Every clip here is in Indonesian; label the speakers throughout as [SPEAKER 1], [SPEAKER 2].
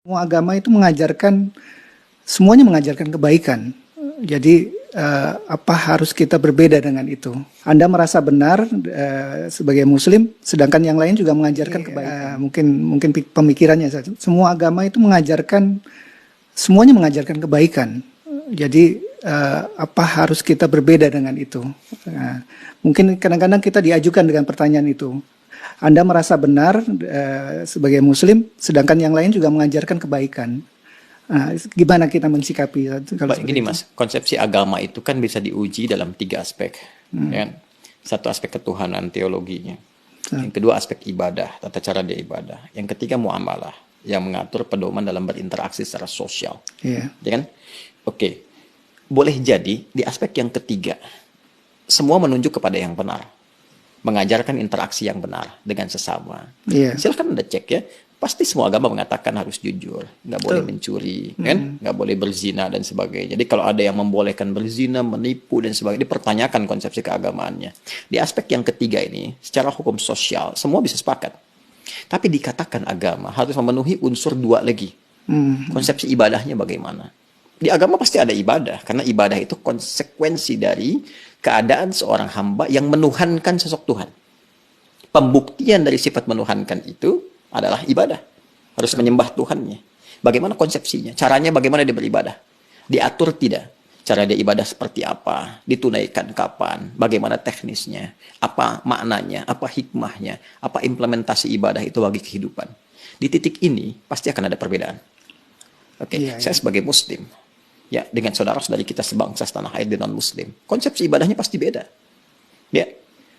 [SPEAKER 1] Semua agama itu semuanya mengajarkan kebaikan. Jadi apa harus kita berbeda dengan itu? Anda merasa benar sebagai Muslim, sedangkan yang lain juga mengajarkan kebaikan. Mungkin pemikirannya saja. Semua agama itu semuanya mengajarkan kebaikan. Jadi apa harus kita berbeda dengan itu? Mungkin kadang-kadang kita diajukan dengan pertanyaan itu. Anda merasa benar sebagai Muslim, sedangkan yang lain juga mengajarkan kebaikan. Gimana kita mensikapi?
[SPEAKER 2] Baik, gini Mas, konsepsi agama itu kan bisa diuji dalam 3 aspek. Ya. Satu aspek ketuhanan, teologinya. Yang kedua aspek ibadah, tata cara dia ibadah. Yang ketiga muamalah, yang mengatur pedoman dalam berinteraksi secara sosial. Ya kan? Oke, boleh jadi di aspek yang ketiga, semua menunjuk kepada yang benar. Mengajarkan interaksi yang benar dengan sesama. Silahkan Anda cek ya. Pasti semua agama mengatakan harus jujur, nggak boleh mencuri, kan? Nggak boleh berzina dan sebagainya. Jadi kalau ada yang membolehkan berzina, menipu dan sebagainya, dipertanyakan konsepsi keagamaannya. Di aspek yang ketiga ini, secara hukum sosial, semua bisa sepakat. Tapi dikatakan agama harus memenuhi unsur 2 lagi. Konsepsi ibadahnya bagaimana? Di agama pasti ada ibadah, karena ibadah itu konsekuensi dari keadaan seorang hamba yang menuhankan sosok Tuhan. Pembuktian dari sifat menuhankan itu adalah ibadah. Harus menyembah Tuhannya. Bagaimana konsepsinya? Caranya bagaimana dia beribadah? Diatur tidak? Cara dia ibadah seperti apa? Ditunaikan kapan? Bagaimana teknisnya? Apa maknanya? Apa hikmahnya? Apa implementasi ibadah itu bagi kehidupan? Di titik ini pasti akan ada perbedaan. Saya sebagai Muslim, ya, dengan saudara-saudari kita sebangsa setanah air dan non-Muslim, konsepsi ibadahnya pasti beda. Ya,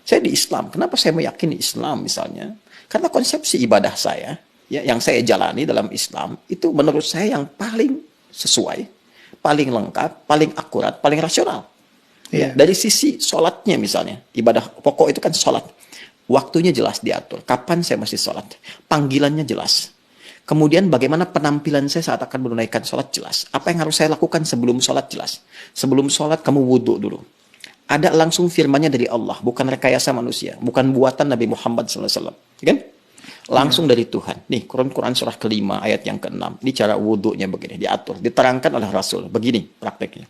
[SPEAKER 2] saya di Islam. Kenapa saya meyakini Islam misalnya? Karena konsepsi ibadah saya, ya, yang saya jalani dalam Islam, itu menurut saya yang paling sesuai, paling lengkap, paling akurat, paling rasional. Ya, dari sisi sholatnya misalnya, ibadah pokok itu kan sholat. Waktunya jelas diatur. Kapan saya mesti sholat? Panggilannya jelas. Kemudian bagaimana penampilan saya saat akan menunaikan sholat jelas. Apa yang harus saya lakukan sebelum sholat jelas. Sebelum sholat kamu wudhu dulu. Ada langsung firmannya dari Allah. Bukan rekayasa manusia. Bukan buatan Nabi Muhammad SAW. Kan? Langsung dari Tuhan. Nih Quran surah ke-5 ayat yang ke-6. Ini cara wudhunya begini. Diatur. Diterangkan oleh Rasul. Begini prakteknya.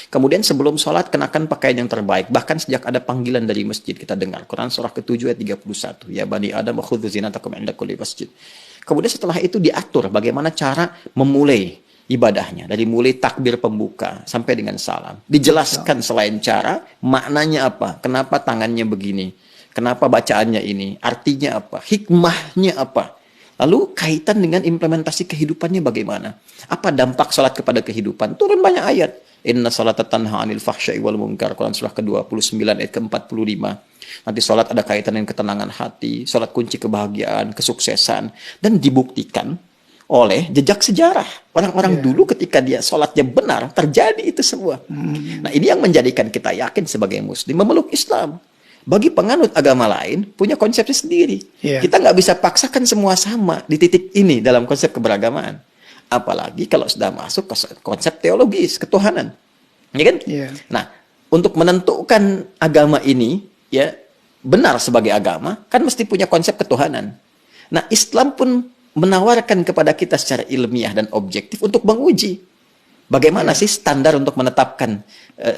[SPEAKER 2] Kemudian sebelum sholat kenakan pakaian yang terbaik. Bahkan sejak ada panggilan dari masjid kita dengar. Quran surah ke-7 ayat 31. Ya bani Adam khudzu zinatakum inda kulli masjid. Kemudian setelah itu diatur bagaimana cara memulai ibadahnya. Dari mulai takbir pembuka sampai dengan salam. Dijelaskan selain cara, maknanya apa. Kenapa tangannya begini. Kenapa bacaannya ini. Artinya apa. Hikmahnya apa. Lalu kaitan dengan implementasi kehidupannya bagaimana. Apa dampak sholat kepada kehidupan. Turun banyak ayat. Inna salata tanha anil fahsya'i wal munkar. Quran surah ke-29 ayat ke-45. Nanti sholat ada kaitan dengan ketenangan hati, sholat kunci kebahagiaan, kesuksesan, dan dibuktikan oleh jejak sejarah. Orang-orang dulu ketika dia sholatnya benar, terjadi itu semua. Nah ini yang menjadikan kita yakin sebagai Muslim memeluk Islam. Bagi penganut agama lain, punya konsepnya sendiri. Kita nggak bisa paksakan semua sama di titik ini dalam konsep keberagamaan. Apalagi kalau sudah masuk ke konsep teologis, ketuhanan. Ya kan? Nah, untuk menentukan agama ini, ya, benar sebagai agama, kan mesti punya konsep ketuhanan. Nah, Islam pun menawarkan kepada kita secara ilmiah dan objektif untuk menguji bagaimana sih standar untuk menetapkan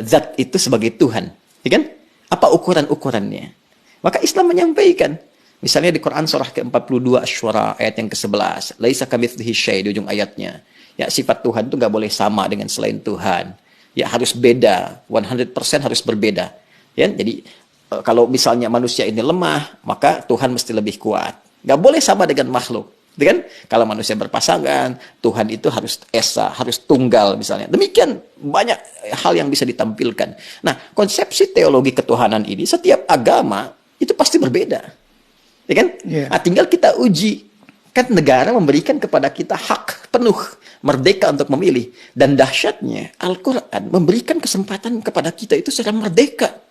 [SPEAKER 2] zat itu sebagai Tuhan. Ya kan? Apa ukuran-ukurannya? Maka Islam menyampaikan, misalnya di Quran surah ke-42 Asy-Syura ayat yang ke-11, laisa kamitslihi syai' di ujung ayatnya. Ya, sifat Tuhan itu nggak boleh sama dengan selain Tuhan. Ya, harus beda, 100% harus berbeda. Ya, jadi kalau misalnya manusia ini lemah, maka Tuhan mesti lebih kuat. Nggak boleh sama dengan makhluk. Kan? Kalau manusia berpasangan, Tuhan itu harus esa, harus tunggal misalnya. Demikian banyak hal yang bisa ditampilkan. Nah, konsepsi teologi ketuhanan ini, setiap agama itu pasti berbeda. Ya kan? Nah, tinggal kita uji. Kan negara memberikan kepada kita hak penuh, merdeka untuk memilih. Dan dahsyatnya, Al-Quran memberikan kesempatan kepada kita itu secara merdeka.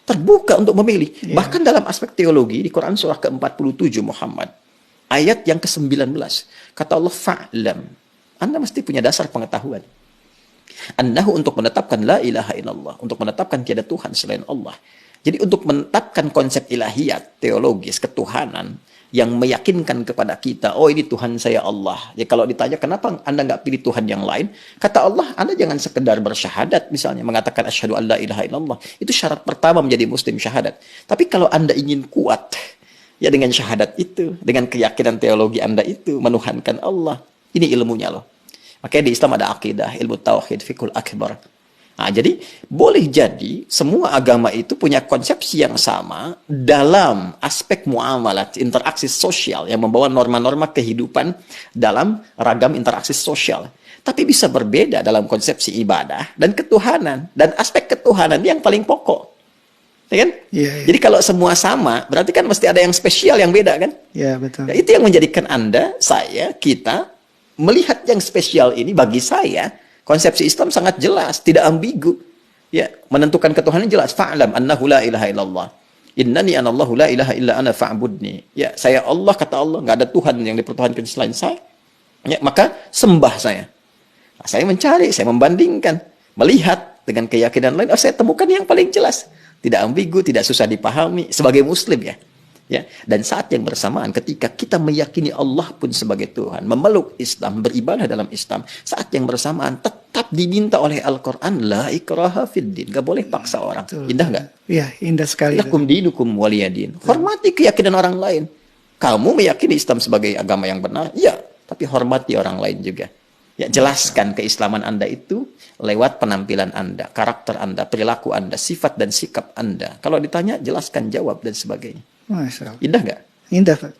[SPEAKER 2] Terbuka untuk memilih. Bahkan dalam aspek teologi, di Quran surah ke-47 Muhammad, ayat yang ke-19, kata Allah, fa'lam. Anda mesti punya dasar pengetahuan. Annahu untuk menetapkan la ilaha illallah, untuk menetapkan tiada Tuhan selain Allah. Jadi untuk menetapkan konsep ilahiyat, teologis, ketuhanan, yang meyakinkan kepada kita, oh ini Tuhan saya Allah. Ya kalau ditanya kenapa Anda nggak pilih Tuhan yang lain, kata Allah, Anda jangan sekedar bersyahadat misalnya, mengatakan asyhadu alla ilaha illallah. Itu syarat pertama menjadi muslim, syahadat. Tapi kalau Anda ingin kuat, ya dengan syahadat itu, dengan keyakinan teologi Anda itu, menuhankan Allah. Ini ilmunya loh. Makanya di Islam ada akidah, ilmu tauhid, fiqhul akbar. Nah, jadi boleh jadi semua agama itu punya konsepsi yang sama dalam aspek muamalat, interaksi sosial yang membawa norma-norma kehidupan dalam ragam interaksi sosial. Tapi bisa berbeda dalam konsepsi ibadah dan ketuhanan. Dan aspek ketuhanan yang paling pokok. Ya kan?
[SPEAKER 1] Yeah.
[SPEAKER 2] Jadi kalau semua sama, berarti kan mesti ada yang spesial, yang beda kan?
[SPEAKER 1] Ya, betul.
[SPEAKER 2] Ya, itu yang menjadikan Anda, saya, kita melihat yang spesial ini bagi saya. Konsepsi Islam sangat jelas, tidak ambigu. Ya, menentukan ketuhanan jelas. Fa'lam annahu la ilaha illallah. Innani anallahu la ilaha illa ana fa'budni. Ya, saya Allah, kata Allah, nggak ada Tuhan yang dipertuhankan selain saya. Ya, maka sembah saya. Nah, saya mencari, saya membandingkan, melihat dengan keyakinan lain, saya temukan yang paling jelas. Tidak ambigu, tidak susah dipahami sebagai muslim ya. Ya, dan saat yang bersamaan ketika kita meyakini Allah pun sebagai Tuhan, memeluk Islam, beribadah dalam Islam, saat yang bersamaan tetap diminta oleh Al-Quran, la ikraha fid din, gak boleh paksa orang. Indah gak?
[SPEAKER 1] Iya, indah sekali.
[SPEAKER 2] Lakum dinukum waliyadin. Hormati keyakinan orang lain. Kamu meyakini Islam sebagai agama yang benar, ya, tapi hormati orang lain juga. Ya, jelaskan keislaman Anda itu lewat penampilan Anda, karakter Anda, perilaku Anda, sifat dan sikap Anda. Kalau ditanya, jelaskan, jawab, dan sebagainya.
[SPEAKER 1] Masya Allah.
[SPEAKER 2] Indah nggak?
[SPEAKER 1] Indah, Pak.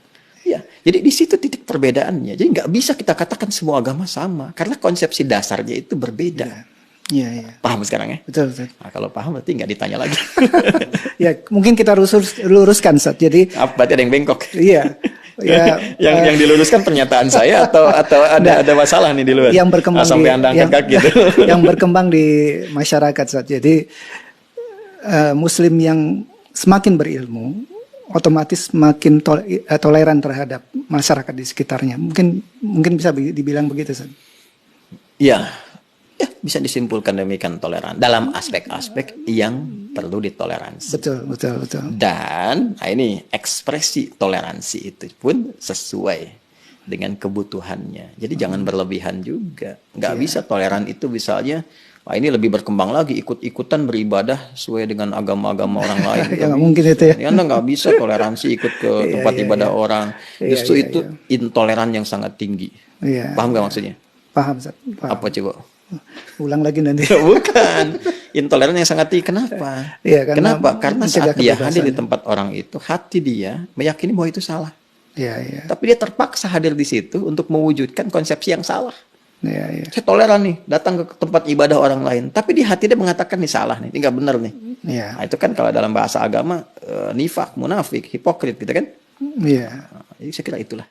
[SPEAKER 2] Ya, jadi di situ titik perbedaannya. Jadi nggak bisa kita katakan semua agama sama, karena konsepsi dasarnya itu berbeda.
[SPEAKER 1] Iya, iya.
[SPEAKER 2] Paham sekarang ya?
[SPEAKER 1] Betul, betul.
[SPEAKER 2] Nah, kalau paham berarti nggak ditanya lagi.
[SPEAKER 1] Ya, mungkin kita luruskan, Ustaz. Jadi,
[SPEAKER 2] Berarti ada yang bengkok.
[SPEAKER 1] iya. Ya,
[SPEAKER 2] yang diluruskan pernyataan saya atau ada masalah nih di luar.
[SPEAKER 1] Yang berkembang
[SPEAKER 2] sampai Anda angkat kaki gitu.
[SPEAKER 1] Yang berkembang di masyarakat, Ustaz. Jadi, Muslim yang semakin berilmu, otomatis makin toleran terhadap masyarakat di sekitarnya. Mungkin bisa dibilang begitu, Ustaz.
[SPEAKER 2] Iya. Ya, bisa disimpulkan demikian toleran dalam aspek-aspek yang perlu ditoleransi.
[SPEAKER 1] Betul, betul, betul.
[SPEAKER 2] Dan ini ekspresi toleransi itu pun sesuai dengan kebutuhannya. Jadi jangan berlebihan juga. Nggak bisa toleran itu misalnya, wah ini lebih berkembang lagi, ikut-ikutan beribadah sesuai dengan agama-agama orang lain.
[SPEAKER 1] Ya, mungkin itu ya.
[SPEAKER 2] Anda nggak bisa toleransi ikut ke tempat ibadah orang. Justru itu intoleran yang sangat tinggi. Paham nggak maksudnya?
[SPEAKER 1] Paham, Ustaz. Paham.
[SPEAKER 2] Apa coba?
[SPEAKER 1] Ulang lagi nanti.
[SPEAKER 2] Bukan. Intoleran yang sangat tinggi. Kenapa?
[SPEAKER 1] Ya,
[SPEAKER 2] Kenapa? Karena saat dia hadir di tempat orang itu, hati dia meyakini bahwa itu salah.
[SPEAKER 1] Ya, ya.
[SPEAKER 2] Tapi dia terpaksa hadir di situ untuk mewujudkan konsepsi yang salah.
[SPEAKER 1] Ya, ya.
[SPEAKER 2] Saya toleran nih, datang ke tempat ibadah orang lain. Tapi di hati dia mengatakan ini salah nih, ini nggak benar nih.
[SPEAKER 1] Ya.
[SPEAKER 2] Nah, itu kan kalau dalam bahasa agama, nifak, munafik, hipokrit gitu kan.
[SPEAKER 1] Iya.
[SPEAKER 2] Jadi saya kira itulah.